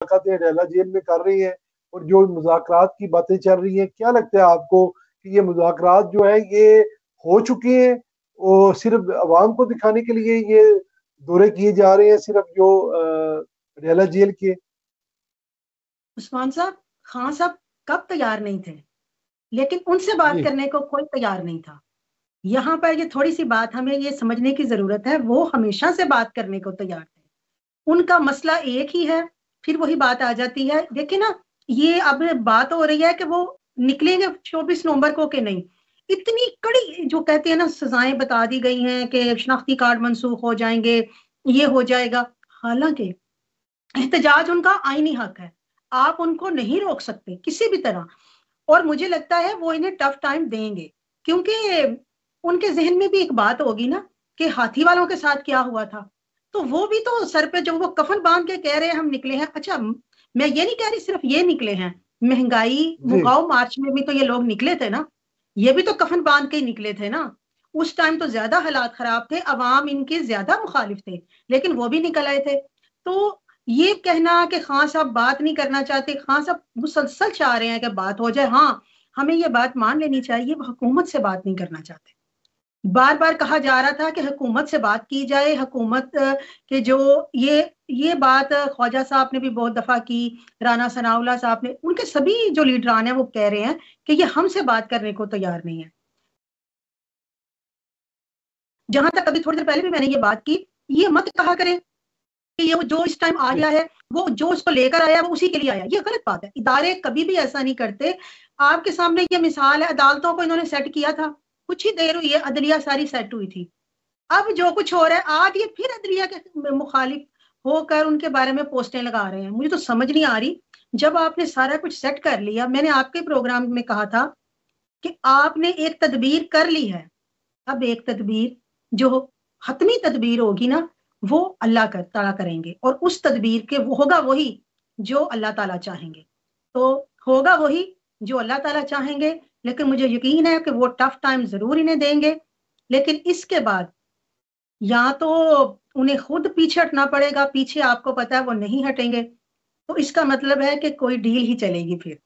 मुलाकातें रेला जेल में कर रहे हैं और जो मुज़ाकरात की बातें चल रही हैं, क्या लगता है आपको कि ये मुज़ाकरात जो है ये हो चुके हैं और सिर्फ अवाम को दिखाने के लिए ये दौरे किए जा रहे हैं, सिर्फ जो रेला जेल के? उस्मान साहब, खान साहब कब तैयार नहीं थे, लेकिन उनसे बात जी करने को कोई तैयार नहीं था। यहाँ पर ये थोड़ी सी बात हमें ये समझने की जरूरत है, वो हमेशा से बात करने को तैयार थे, उनका मसला एक ही है। फिर वही बात आ जाती है, देखिए ना, ये अब बात हो रही है कि वो निकलेंगे 24 नवंबर को कि नहीं। इतनी कड़ी जो कहते हैं ना सजाएं बता दी गई हैं कि शनाख्ती कार्ड मनसूख हो जाएंगे, ये हो जाएगा। हालांकि एहतजाज उनका आईनी हक है, आप उनको नहीं रोक सकते किसी भी तरह। और मुझे लगता है वो इन्हें टफ टाइम देंगे, क्योंकि उनके जहन में भी एक बात होगी ना कि हाथी वालों के साथ क्या हुआ था। तो वो भी तो सर पे जो वो कफन बांध के कह रहे हैं हम निकले हैं। अच्छा, मैं ये नहीं कह रही सिर्फ ये निकले हैं, महंगाई जी मुकाओ मार्च में भी तो ये लोग निकले थे ना, ये भी तो कफन बांध के ही निकले थे ना। उस टाइम तो ज्यादा हालात खराब थे, अवाम इनके ज्यादा मुखालिफ थे, लेकिन वो भी निकल आए थे। तो ये कहना कि खान साहब बात नहीं करना चाहते, खान साहब मुसलसल चाह रहे हैं कि बात हो जाए। हाँ, हमें ये बात मान लेनी चाहिए, वो हुकूमत से बात नहीं करना चाहते। बार बार कहा जा रहा था कि हुकूमत से बात की जाए, हुकूमत के जो ये बात ख्वाजा साहब ने भी बहुत दफा की, राना सनाउल्लाह साहब ने, उनके सभी जो लीडरान हैं वो कह रहे हैं कि ये हमसे बात करने को तैयार नहीं है। जहां तक अभी थोड़ी देर पहले भी मैंने ये बात की, ये मत कहा करें कि ये जो इस टाइम जी आया है वो जो उसको लेकर आया वो उसी के लिए आया, ये गलत बात है। इदारे कभी भी ऐसा नहीं करते। आपके सामने ये मिसाल है, अदालतों को इन्होंने सेट किया था, कुछ ही देर हुई है अदलिया सारी सेट हुई थी। अब जो कुछ हो रहा है, आज ये फिर अदलिया के मुखालिफ होकर उनके बारे में पोस्टें लगा रहे हैं। मुझे तो समझ नहीं आ रही, जब आपने सारा कुछ सेट कर लिया, मैंने आपके प्रोग्राम में कहा था कि आपने एक तदबीर कर ली है, अब एक तदबीर जो हतमी तदबीर होगी ना, वो अल्लाह ताला करेंगे, और उस तदबीर के वो होगा वही जो अल्लाह ताला चाहेंगे। तो होगा वही जो अल्लाह ताला चाहेंगे, लेकिन मुझे यकीन है कि वो टफ टाइम जरूर इन्हें देंगे। लेकिन इसके बाद या तो उन्हें खुद पीछे हटना पड़ेगा, पीछे आपको पता है वो नहीं हटेंगे, तो इसका मतलब है कि कोई डील ही चलेगी फिर।